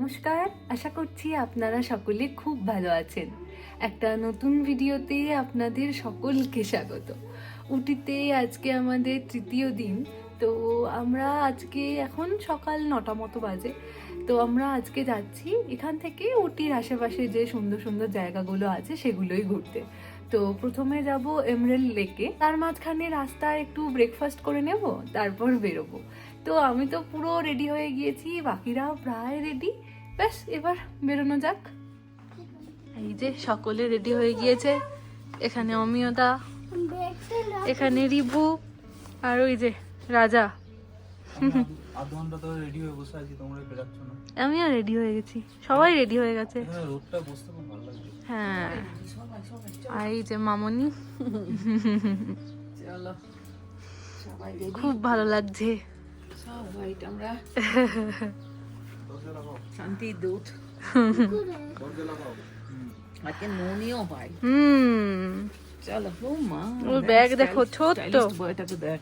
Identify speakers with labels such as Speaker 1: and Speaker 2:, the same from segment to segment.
Speaker 1: নমস্কার, আশা করছি আপনারা সকলে খুব ভালো আছেন। একটা নতুন ভিডিওতে আপনাদের সকলকে স্বাগত। উটিতে আজকে আমাদের তৃতীয় দিন। তো আমরা আজকে এখন সকাল 9টা মতো বাজে। তো আমরা আজকে যাচ্ছি এখান থেকে উটির আশেপাশে যে সুন্দর সুন্দর জায়গাগুলো আছে সেগুলোই ঘুরতে। তো প্রথমে যাব এমরেল্ড লেকে, তার মাঝখানে রাস্তায় একটু ব্রেকফাস্ট করে নেব, তারপর বেরোবো। তো আমি তো পুরো রেডি হয়ে গিয়েছি, বাকিরাও প্রায় রেডি। ব্যাস এবার বেরোনো যাক। এই যে সকলে রেডি হয়ে গিয়েছে, এখানে অমিয়দা, এখানে রিভু, আর ওই যে রাজা।
Speaker 2: আধ ঘন্টা ধরে রেডি হয়ে বসে আছি, তোমরা বেরাচ্ছ না।
Speaker 1: আমিও রেডি হয়ে গেছি, সবাই রেডি হয়ে গেছে।
Speaker 2: রোদটা বসতে খুব ভালো লাগছে।
Speaker 1: হ্যাঁ, আর এই যে মামনি,
Speaker 3: চলো সবাই
Speaker 1: খুব ভালো লাগছে।
Speaker 3: সবাই আমরা শান্তির দুধ আজকে নুনিও হয়। চলো ও মা,
Speaker 1: ওর ব্যাগ দেখো ছোট্ট।
Speaker 3: বইটাকে দেখ।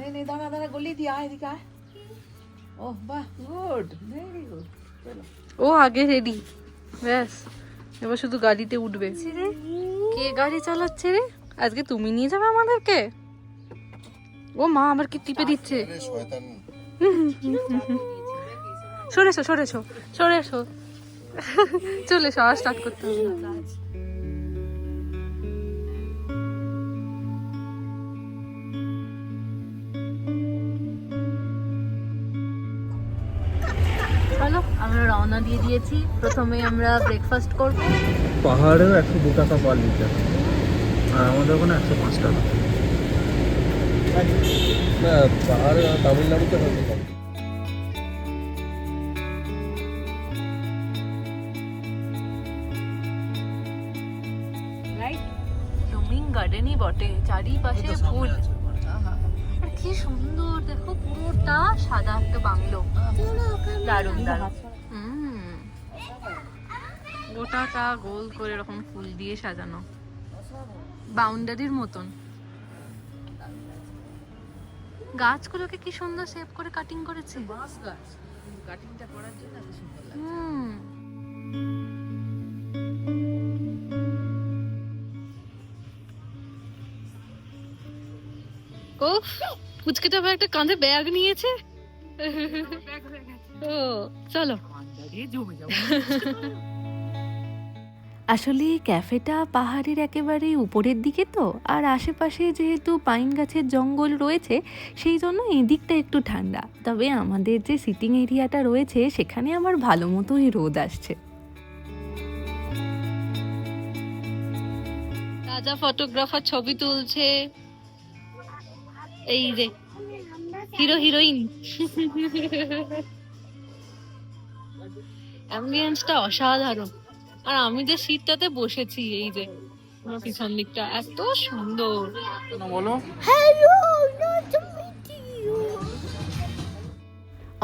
Speaker 3: নে নে দাঁড়া দাঁড়া, গলি দিয়ে আয়, এদিকে আয়। ওহ বাহ, গুড, ভেরি গুড। চলো
Speaker 1: ও আগে রেডি, ব্যাস এবার শুধু গাড়িতে উঠবে। কে গাড়ি চালাচ্ছে রে? আজকে তুমি নিয়ে যাবে আমাদেরকে? ও মা আবার কি টিপে দিচ্ছে। সরেছো সরেছো সরেছো, চলে এসো, আর স্টার্ট করতে হবে না। চলো আমরা রওনা দিয়ে দিয়েছি। প্রথমে আমরা ব্রেকফাস্ট করব।
Speaker 2: পাহাড়েও 102 টাকা পার লিটার, আর আমাদের ওখানে 105 টাকা। না, পাহাড়ে তামিলনাড়ুতে হবে।
Speaker 1: ব্লুমিং গার্ডেনই বটে, চারিপাশে ফুল। আর কি সুন্দর দেখো, পুরোটা সাদা একটা বাংলো, দারুণ দারুণ। গোটাটা গোল করে এরকম ফুল দিয়ে সাজানো, বাউন্ডারির মতন। গাছগুলোকে কি সুন্দর শেপ করে কাটিং করেছে।
Speaker 3: বাঁশ গাছ কাটিংটা করার জন্য এত সুন্দর লাগে।
Speaker 1: উফ, পুচকেটা আবার একটা কাঁধে ব্যাগ নিয়েছে। ও চলো। আসলে ক্যাফেটা পাহাড়ের একেবারে উপরের দিকে তো, আর আশেপাশে যেহেতু পাইন গাছের জঙ্গল রয়েছে সেই জন্য এই দিকটা একটু ঠান্ডা। তবে আমাদের যে সিটিং এরিয়াটা রয়েছে সেখানে আমার ভালো মতোই রোদ আসছে। রাজা ফটোগ্রাফার ছবি তুলছে, এই যে হিরো হিরোইন। অ্যাম্বিয়েন্সটা অসাধারণ। আর আমি যে সিটটাতে বসেছি, এই যে আমার পিছন দিকটা এত সুন্দর।
Speaker 2: বলো।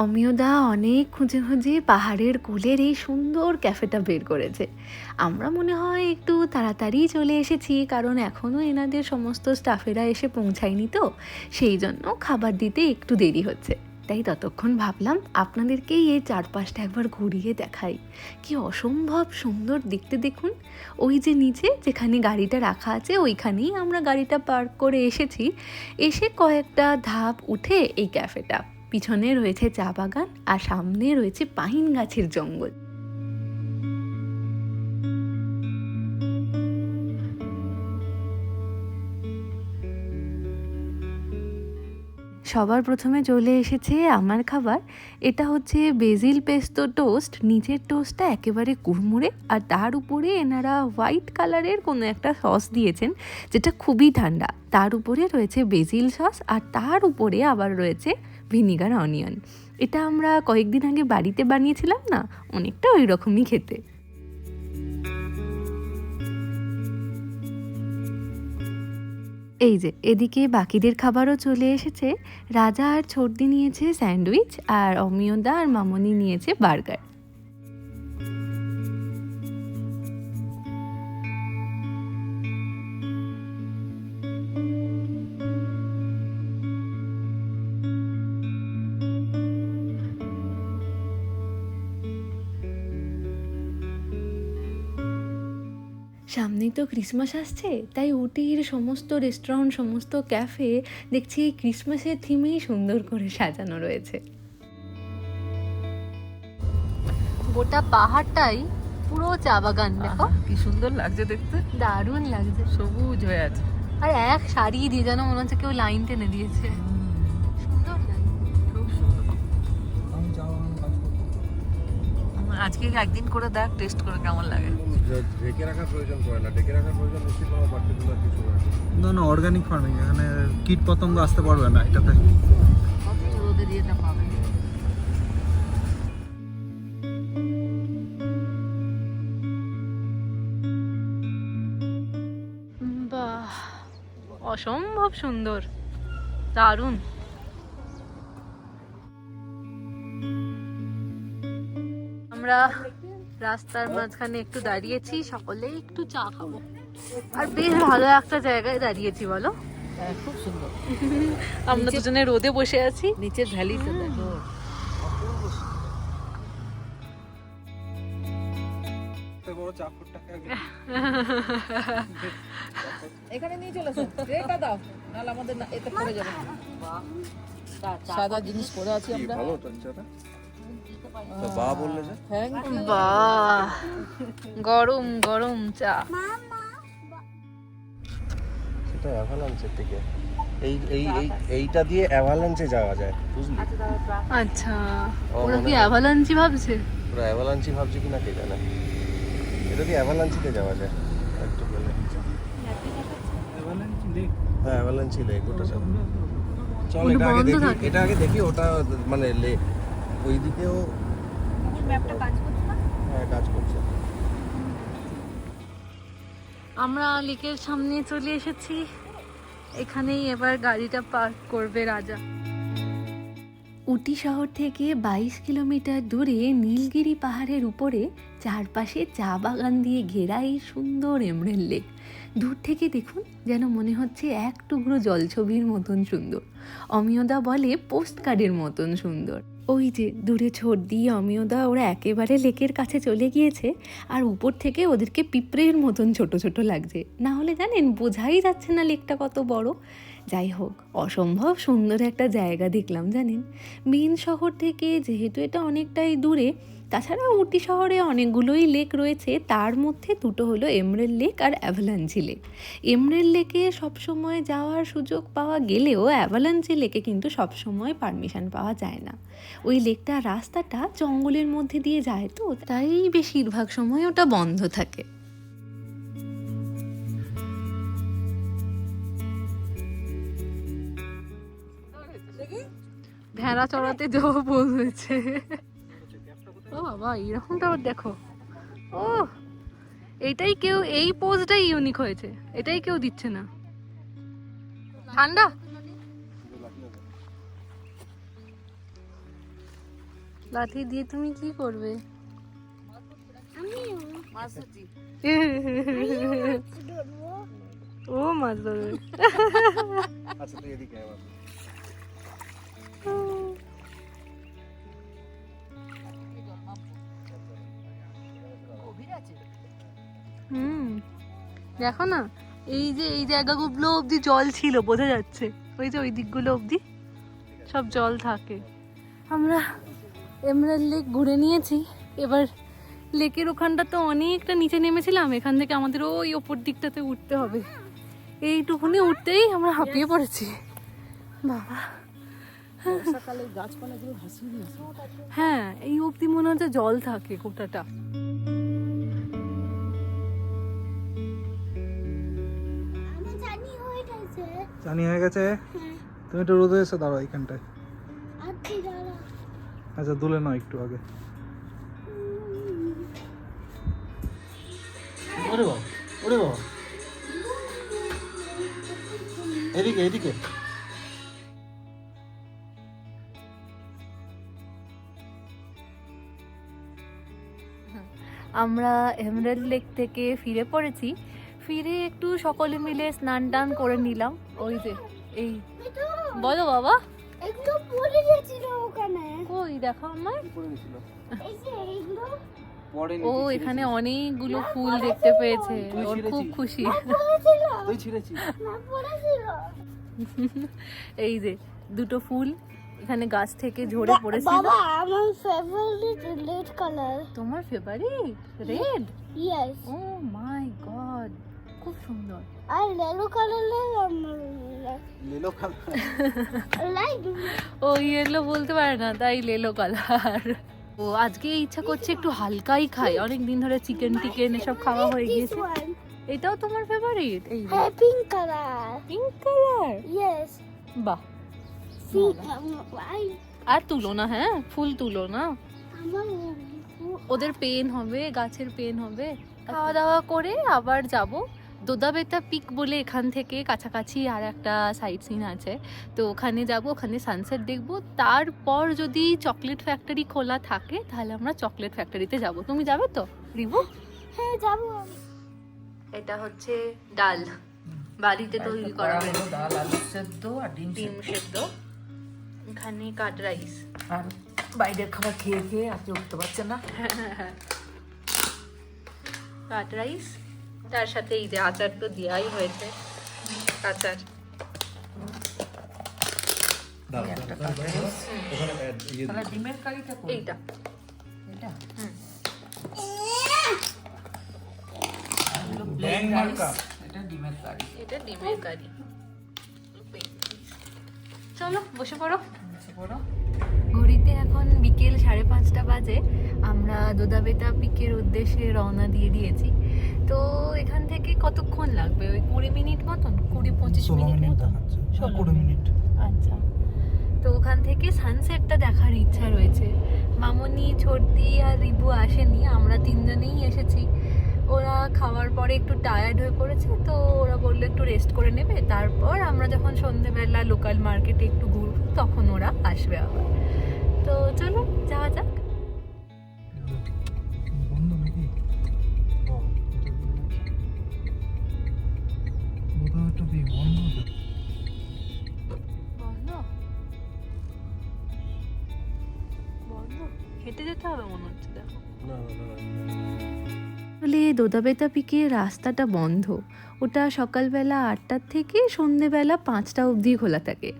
Speaker 1: অমিয়দা অনেক খুঁজে খুঁজে পাহাড়ের কোলের এই সুন্দর ক্যাফেটা বের করেছে। আমরা মনে হয় একটু তাড়াতাড়ি চলে এসেছি, কারণ এখনও এনাদের সমস্ত স্টাফেরা এসে পৌঁছায়নি, তো সেই জন্য খাবার দিতে একটু দেরি হচ্ছে। তাই ততক্ষণ ভাবলাম আপনাদেরকেই এই চারপাশটা একবার ঘুরিয়ে দেখাই। কি অসম্ভব সুন্দর দেখতে, দেখুন। ওই যে নিচে যেখানে গাড়িটা রাখা আছে ওইখানেই আমরা গাড়িটা পার্ক করে এসেছি। এসে কয়েকটা ধাপ উঠে এই ক্যাফেটা, পিছনে রয়েছে চা বাগান আর সামনে রয়েছে পাইন গাছের জঙ্গল। সবার প্রথমে চলে এসেছে আমার খাবার। এটা হচ্ছে বেজিল পেস্তো টোস্ট। নিচের টোস্টটা একেবারে কুড়মুড়ে, আর তার উপরে এনারা হোয়াইট কালারের কোনো একটা সস দিয়েছেন যেটা খুবই ঠান্ডা। তার উপরে রয়েছে বেজিল সস, আর তার উপরে আবার রয়েছে ভিনিগার অনিয়ন। এটা আমরা কয়েকদিন আগে বাড়িতে বানিয়েছিলাম না, অনেকটা ওই রকমই খেতে। এই যে এদিকে বাকিদের খাবারও চলে এসেছে। রাজা আর ছোটদি নিয়েছে স্যান্ডউইচ, আর অমিয়দা আর মামনি নিয়েছে বার্গার। সামনেই তো ক্রিসমাস আসছে, তাই উটির সমস্ত রেস্টুরেন্ট, সমস্ত ক্যাফে দেখছি এই ক্রিসমাসের থিমেই সুন্দর করে সাজানো রয়েছে। গোটা পাহাড়টাই পুরো চা বাগান, দেখো
Speaker 3: কি সুন্দর লাগছে দেখতে,
Speaker 1: দারুণ লাগছে।
Speaker 3: সবুজ হয়ে আছে।
Speaker 1: আর এক শাড়ি দিয়ে যেন মনে হচ্ছে কেউ লাইন টেনে দিয়েছে, সুন্দর লাগছে।
Speaker 3: খুব সুন্দর। আজকে একদিন করে দেখ, টেস্ট করে কেমন লাগে।
Speaker 4: ঢেকে রাখার প্রয়োজন পড়ে না, ঢেকে রাখার প্রয়োজন বেশি কোনো পার্টিকুলার কিছু না।
Speaker 2: না না, অর্গানিক ফার্মিং, এখানে কীট পতঙ্গ আসতে পারবে না এটাতে।
Speaker 3: অথচ রোদের ইয়েটা পাবে।
Speaker 1: বাহ, অসম্ভব সুন্দর, দারুণ। আমরা রাস্তার মাঝখানে একটু দাঁড়িয়েছি, সকলে একটু চা খাবো। আর বেশ ভালো একটা জায়গায় দাঁড়িয়েছি, বলো?
Speaker 3: হ্যাঁ, খুব সুন্দর।
Speaker 1: আমরা দুজনে রোদে বসে আছি।
Speaker 3: নিচের ভ্যালিটা দেখো। এখানে নিয়ে চলে আসো, এটা দাও, নাহলে আমাদের এতে পড়ে যাবে। সাদা জিনিস পরে আছি আমরা।
Speaker 4: ভালো তো চাটা। তো বা বললে যে
Speaker 3: থ্যাংক ইউ।
Speaker 1: বাহ, গরম গরম চা।
Speaker 4: সেটা অ্যাভালাঞ্চের দিকে। এইটা দিয়ে অ্যাভালাঞ্চে যাওয়া যায়, বুঝলি?
Speaker 1: আচ্ছা,
Speaker 4: ও,
Speaker 1: ওরা
Speaker 4: মনে
Speaker 1: কি
Speaker 4: হয়।
Speaker 1: অ্যাভালাঞ্চি ভাবছে?
Speaker 4: পুরো অ্যাভালাঞ্চি ভাবছি কিনা কে জানে। এটা দিয়ে অ্যাভালাঞ্চিতে যাওয়া যায় একটু গেলে। হ্যাঁ, অ্যাভালাঞ্চি লেক ওটা চল। চল
Speaker 1: ওটা
Speaker 4: এটা আগে
Speaker 1: বন্ধ
Speaker 4: দেখি,
Speaker 1: থাকে।
Speaker 4: এটা আগে দেখি, ওটা মানে লেক ওইদিকেও। হ্যাঁ, কাজ করছে।
Speaker 1: আমরা লেকের সামনে চলে এসেছি, এখানেই এবার গাড়িটা পার্ক করবে রাজা। উটি শহর থেকে 22 কিলোমিটার দূরে নীলগিরি পাহাড়ের উপরে চারপাশে চা বাগান দিয়ে ঘেরা এই সুন্দর এমরেল লেক। দূর থেকে দেখুন, যেন মনে হচ্ছে এক টুকরো জলছবির মতন সুন্দর। অমিয়দা বলে পোস্ট কার্ডের মতন সুন্দর। ওই যে দূরে ছোট দিয়ে অমিয়দা, ওরা একেবারে লেকের কাছে চলে গিয়েছে, আর উপর থেকে ওদেরকে পিঁপড়ের মতন ছোট ছোট লাগছে। না হলে জানেন, বোঝাই যাচ্ছে না লেকটা কত বড়। যাই হোক, অসম্ভব সুন্দর একটা জায়গা দেখলাম জানেন। মেন শহর থেকে যেহেতু এটা অনেকটাই দূরে, তাছাড়া উটি শহরে অনেকগুলোই লেক রয়েছে, তার মধ্যে দুটো হলো এমরেল লেক আর অ্যাভালাঞ্চি লেক। এমরেল লেকে সবসময় যাওয়ার সুযোগ পাওয়া গেলেও অ্যাভালাঞ্চি লেকে কিন্তু সবসময় পারমিশন পাওয়া যায় না। ওই লেকটার রাস্তাটা জঙ্গলের মধ্যে দিয়ে যায়, তো তাই বেশিরভাগ সময় ওটা বন্ধ থাকে। ভেড়া চড়াতে যাওয়া বোঝ হয়েছে। ও বাবা, এরকমটা আবার দেখো। ও, এইটাই কেউ, এই পোজটাই ইউনিক হয়েছে, এটাই কেউ দিচ্ছে না। ঠান্ডা লাঠি দিয়ে তুমি কি করবে? ও মাছ ধরবে।
Speaker 4: আচ্ছা, তুই এদিকে আয়।
Speaker 1: হুম, দেখো না, এই যে এই জায়গাগুলো অবধি জল ছিল, বোঝা যাচ্ছে। ওই যে ওই দিকগুলো অবধি সব জল থাকে। আমরা এমরাল্ড লেক ঘুরে নিয়েছি, এবার লেকের ওখানটা তো অনেকটা নিচে নেমেছিলাম, এখান থেকে আমাদের ওই ওপর দিকটাতে উঠতে হবে। এইটুকুনি উঠতেই আমরা হাঁপিয়ে পড়েছি বাবা।
Speaker 3: সকালে গাছপালাগুলো ভাসিয়ে দিয়েছে।
Speaker 1: হ্যাঁ, এই অবধি মনে হচ্ছে জল থাকে গোটাটা।
Speaker 2: জানি হয়ে গেছে। তুমি একটু রোদে এসে দাঁড়াও এইখানটায়। আচ্ছা, দুলে নাও একটু আগে। ওরে বাবা, ওরে বাবা, এদিকে এদিকে।
Speaker 1: আমরা এমরাল্ড লেক থেকে ফিরে পড়েছি, ফিরে একটু সকলে মিলে স্নান টান করে নিলাম। ওই যে এই, বলো বাবা।
Speaker 5: একটু পড়ে গেছিল ওখানে।
Speaker 1: কই দেখো আমার।
Speaker 5: এই যে এইগুলো
Speaker 2: পরে
Speaker 1: ও এখানে অনেকগুলো ফুল দেখতে পেয়েছে, ওর খুব খুশি।
Speaker 2: তুই ছিঁড়েছিস?
Speaker 1: এই যে দুটো ফুল এখানে গাছ থেকে ঝরে পড়েছিল।
Speaker 5: বাবা, আমার ফেভারিট রেড কালার।
Speaker 1: তোমার ফেভারিট রেড?
Speaker 5: ইয়েস।
Speaker 1: ও মাই গড, খুব সুন্দর।
Speaker 5: আর ইয়েলো কালার আমার
Speaker 2: লেলো কালার।
Speaker 5: লাইক।
Speaker 1: ও ইয়েলো বলতে পারে না, তাই লেলো কালার। ও আজকে ইচ্ছা করছে একটু হালকাই খাই, অনেক দিন ধরে চিকেন টিকেন এসব খাওয়া হয়ে গিয়েছে। এটাও তোমার ফেভারিট? এই
Speaker 5: হ্যাঁ, pink colour.
Speaker 1: Pink colour?
Speaker 5: Yes.
Speaker 1: বাহ, আর তুলো না, হ্যাঁ ফুল তুলো না, ওদের পেন হবে, গাছের পেন হবে। খাওয়া দাওয়া করে আবার যাব দোদাবেতা পিক বলে, এখান থেকে কাছাকাছি আর একটা সাইট সিন আছে, তো ওখানে যাব, ওখানে সানসেট দেখব। তারপর যদি চকলেট ফ্যাক্টরি খোলা থাকে তাহলে আমরা চকলেট ফ্যাক্টরিতে যাব। তুমি যাবে তো রিভু?
Speaker 5: হ্যাঁ, যাবো।
Speaker 1: এটা হচ্ছে ডাল, বাড়িতে তৈরি করা হয়েছে,
Speaker 3: ডাল, আলু সেদ্ধ আর ডিম
Speaker 1: ডিম সেদ্ধ, এখানে কাট রাইস।
Speaker 3: আর বাইরের খাবার খেয়ে খেয়ে আজকে উঠতে পারছে না।
Speaker 1: কাট রাইস, তার সাথে এই যে আচার তো দেওয়াই হয়েছে, আচার।
Speaker 3: তাহলে ডিমের কারিটা করি।
Speaker 1: এইটা
Speaker 3: এটা
Speaker 1: হুম।
Speaker 3: আর হলো প্লেন রাইস, এটা ডিমের কারি।
Speaker 1: এটা ডিমের কারি। চলো বসে পড়ো।
Speaker 3: বড়
Speaker 1: ঘড়িতে এখন বিকেল 5:30 বাজে। আমরা দোদাবেতা পিকের উদ্দেশ্যে রওনা দিয়ে দিয়েছি। তো এখান থেকে কতক্ষণ লাগবে? ওই 20 মিনিট মতন, 20-25 মিনিট মতন।
Speaker 2: 20 মিনিট।
Speaker 1: আচ্ছা, তো ওখান থেকে সানসেটটা দেখার ইচ্ছা রয়েছে। মামনি, ছোটদি আর রিবু আসেনি, আমরা তিনজনেই এসেছি। ওরা খাওয়ার পরে একটু টায়ার্ড হয়ে পড়েছে, তো ওরা বললো একটু রেস্ট করে নেবে, তারপর আমরা যখন সন্ধেবেলা লোকাল মার্কেটে একটু ঘুরবো তখন ওরা আসবে আবার। তো চলো যাওয়া যাক।
Speaker 2: বন্ধ নাকি? বোধহয় বন্ধ।
Speaker 1: বন্ধ বন্ধ, হেঁটে যেতে হবে মনে হচ্ছে, দেখো। আসলে দোদাবেতা পিকের রাস্তাটা বন্ধ, ওটা সকালবেলা 8টার থেকে সন্ধেবেলা 5টা অবধি খোলা থাকে।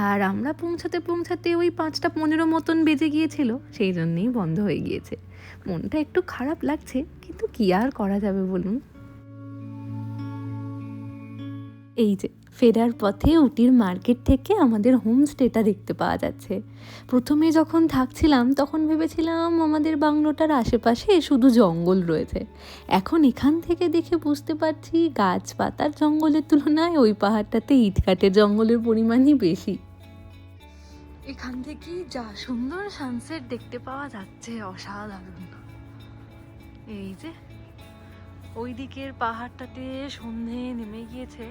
Speaker 1: আর আমরা পৌঁছাতে পৌঁছাতে ওই 5:15 মতন বেজে গিয়েছিল, সেই জন্যেই বন্ধ হয়ে গিয়েছে। মনটা একটু খারাপ লাগছে, কিন্তু কি আর করা যাবে বলুন। এই যে ফেরার পথে উটির মার্কেট থেকে আমাদের হোমস্টেটা দেখতে পাওয়া যাচ্ছে। প্রথমে যখন থাকছিলাম তখন ভেবেছিলাম আমাদের বাংলোটার আশেপাশে শুধু জঙ্গল রয়েছে, এখন এখান থেকে দেখে বুঝতে পারছি গাছপাতার জঙ্গলের তুলনায় ওই পাহাড়টাতে ইটকাটের জঙ্গলের পরিমাণই বেশি। এখান থেকে যা সুন্দর সানসেট দেখতে পাওয়া যাচ্ছে, অসাধারণ। এই যে ওই দিকের পাহাড়টাতে সন্ধে নেমে গিয়েছে,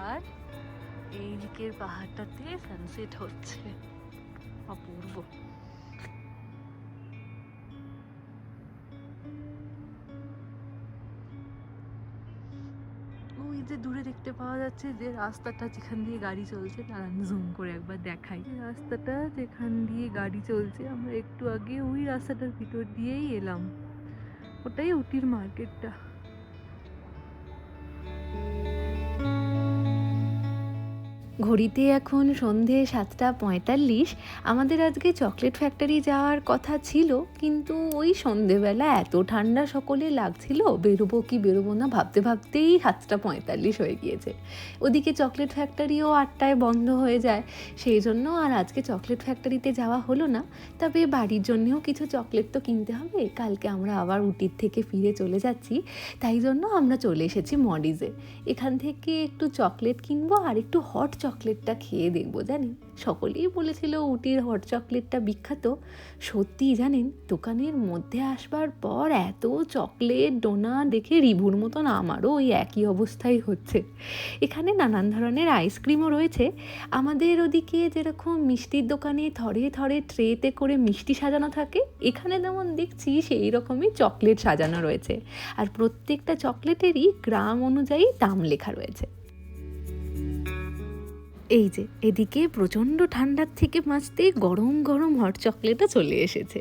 Speaker 1: আর এই দিকের পাহাড়টাতে সানসেট হচ্ছে, অপূর্ব। ওই যে দূরে দেখতে পাওয়া যাচ্ছে যে রাস্তাটা যেখান দিয়ে গাড়ি চলছে, তারা জুম করে একবার দেখাই, রাস্তাটা যেখান দিয়ে গাড়ি চলছে আমরা একটু আগে ওই রাস্তাটার ভিতর দিয়েই এলাম, ওটাই উটির মার্কেটটা। ঘড়িতে এখন সন্ধে 7:45। আমাদের আজকে চকলেট ফ্যাক্টরি যাওয়ার কথা ছিল, কিন্তু ওই সন্ধেবেলা এত ঠান্ডা সকলে লাগছিল, বেরোবো কি বেরোবো না ভাবতে ভাবতেই 7:45 হয়ে গিয়েছে। ওদিকে চকলেট ফ্যাক্টরিও 8টায় বন্ধ হয়ে যায়, সেই জন্য আর আজকে চকলেট ফ্যাক্টরিতে যাওয়া হলো না। তবে বাড়ির জন্যেও কিছু চকলেট তো কিনতে হবে, কালকে আমরা আবার উটির থেকে ফিরে চলে যাচ্ছি, তাই জন্য আমরা চলে এসেছি মডিজে। এখান থেকে একটু চকলেট কিনবো আর একটু হট চকলেটটা খেয়ে দেখবো। জানি সকলেই বলেছিল উটির হট চকলেটটা বিখ্যাত, সত্যি জানেন দোকানের মধ্যে আসবার পর এত চকলেট ডোনা দেখে রিভুর মতন আমারও ওই একই অবস্থাই হচ্ছে। এখানে নানান ধরনের আইসক্রিমও রয়েছে। আমাদের ওদিকে যেরকম মিষ্টির দোকানে থরে থরে ট্রেতে করে মিষ্টি সাজানো থাকে, এখানে যেমন দেখছি সেই রকমই চকলেট সাজানো রয়েছে, আর প্রত্যেকটা চকলেটেরই গ্রাম অনুযায়ী দাম লেখা রয়েছে। এই যে এদিকে প্রচণ্ড ঠান্ডার থেকে বাঁচতে গরম গরম হট চকলেটও চলে এসেছে।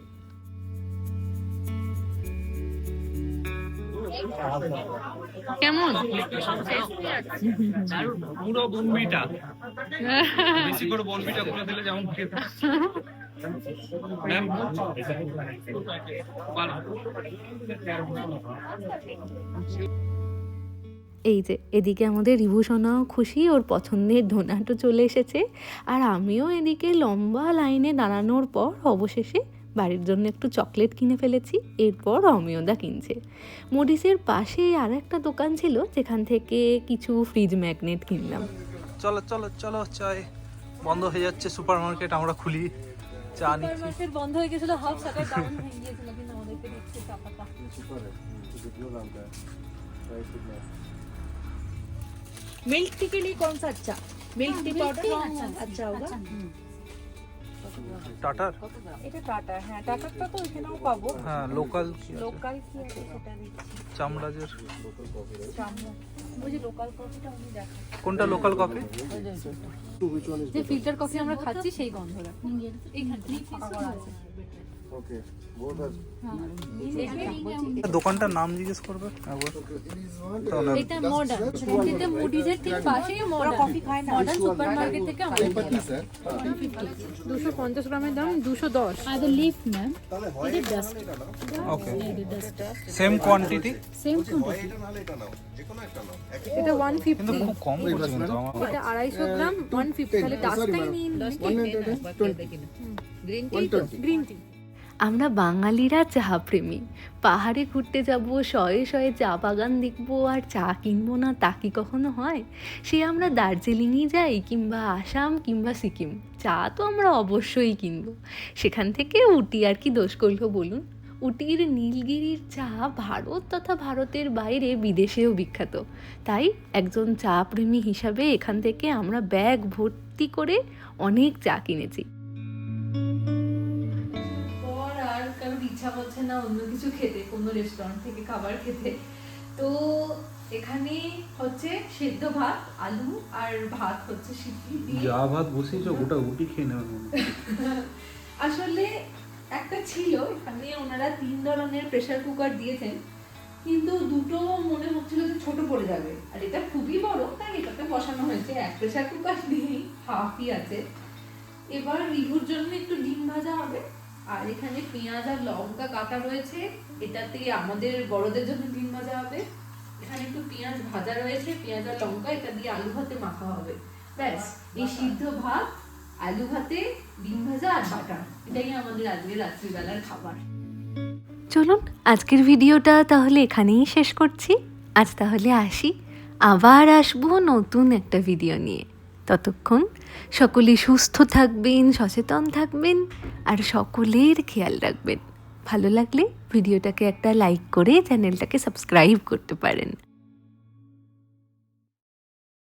Speaker 1: কেমন?
Speaker 2: পুরো বনবিটা বেশি করে বনবিটা করে দিলে যেমন খেতে ম্যাম
Speaker 1: এই যে এদিকে আমাদের রিভূষণাও খুশি, ওর পছন্দের ডোনাটও চলে এসেছে, আর আমিও এদিকে লম্বা লাইনে দাঁড়ানোর পর অবশেষে বাড়ির জন্য একটু চকলেট কিনে ফেলেছি। এরপর অমিয়দা কিনছে। মডিসের পাশেই আর একটা দোকান ছিল যেখান থেকে কিছু ফ্রিজ ম্যাগনেট কিনলাম।
Speaker 2: চলো চলো চলো, চাই বন্ধ হয়ে যাচ্ছে সুপার মার্কেট, আমরা খুলি চা নিচ্ছি।
Speaker 3: মার্কেট বন্ধ হয়ে গেছিল, হাফ টাকায় ডাউন হয়ে গিয়েছিল, কিন্তু আমাদেরকে দিচ্ছে টাকাটা। मिल्क टी के लिए कौन सा अच्छा? मिल्क टी पाउडर अच्छा होगा।
Speaker 2: টাটার
Speaker 3: এটা টাটা, হ্যাঁ টাটাটা তো এখানেও পাবো।
Speaker 2: হ্যাঁ লোকাল
Speaker 3: লোকাল কি আছে সেটা দিচ্ছি।
Speaker 2: চামড়াজের
Speaker 3: মুঝে লোকাল কফিটা উনি দেখা।
Speaker 2: কোনটা লোকাল কফি?
Speaker 1: যে ফিল্টার কফি আমরা খাচ্ছি সেই গন্ধটা এইখানে আছে।
Speaker 2: দোকানটার নাম জিজ্ঞেস করবে একবার তাহলে।
Speaker 1: এটা মডার্ন, এটা মুডিজের ঠিক পাশেই মডার্ন কফি খায় না। মডার্ন সুপারমার্কেট থেকে আমরা 250 গ্রামের দাম 210।
Speaker 6: আর দ্য লিফ ম্যাম, এটা ডাস্ট,
Speaker 2: ওকে সেম কোয়ান্টিটি
Speaker 6: সেম
Speaker 1: এটা 150,
Speaker 2: কিন্তু খুব কম পড়ছে কিন্তু আমার।
Speaker 1: এটা 250 গ্রাম 150, তাহলে ডাস্টটাই নিন। Green tea. আমরা বাঙালিরা চা প্রেমী, পাহাড়ে ঘুরতে যাব, শয়ে শয়ে চা বাগান দেখবো আর চা কিনবো না তা কি কখনো হয়? সে আমরা দার্জিলিংই যাই কিংবা আসাম কিংবা সিকিম, চা তো আমরা অবশ্যই কিনবো। সেখান থেকে উটি আর কি দোষ করলো বলুন? উটির নীলগিরির চা ভারত তথা ভারতের বাইরে বিদেশেও বিখ্যাত। তাই একজন চা প্রেমী হিসাবে এখান থেকে আমরা ব্যাগ ভর্তি করে অনেক চা কিনেছি। আর কারোর ইচ্ছা করছে না অন্য কিছু খেতে, কোনো রেস্টুরেন্ট থেকে খাবার খেতে, তো এখানে হচ্ছে সেদ্ধ ভাত, আলু আর ভাত হচ্ছে সিদ্ধি দিয়ে।
Speaker 2: যা ভাত বসিয়েছো গোটা উটি খেয়ে নেবে মনে হয়।
Speaker 1: আসলে একটা ছিল এখানে, ওনারা 3 ধরনের প্রেসার কুকার দিয়েছেন, কিন্তু দুটো মনে হচ্ছিল যে ছোট পড়ে যাবে, আর এটা খুবই বড় তাই এটাতে বসানো হয়েছে। এক প্রেসার কুকার নেই, হাফই আছে। এবার রিভুর জন্য একটু ডিম ভাজা হবে, আর এখানে পেঁয়াজ আর লঙ্কা কাটা রয়েছে, এটাতে আমাদের বড়দের জন্য ডিম ভাজা হবে। এখানে একটু পেঁয়াজ ভাজা রয়েছে, পেঁয়াজ আর লঙ্কা, এটা দিয়ে আলু ভাতে মাখা হবে। ব্যাস, এই সিদ্ধ ভাত, আলু ভাতে, ডিম ভাজা আর বাটার, এটাই আমাদের আজকে রাত্রিবেলার খাবার। চলুন আজকের ভিডিওটা তাহলে এখানেই শেষ করছি। আজ তাহলে আসি, আবার আসবো নতুন একটা ভিডিও নিয়ে। ততক্ষণ সকলে সুস্থ থাকবেন, সচেতন থাকবেন আর সকলের খেয়াল রাখবেন। ভালো লাগলে ভিডিওটাকে একটা লাইক করে চ্যানেলটাকে সাবস্ক্রাইব করতে পারেন।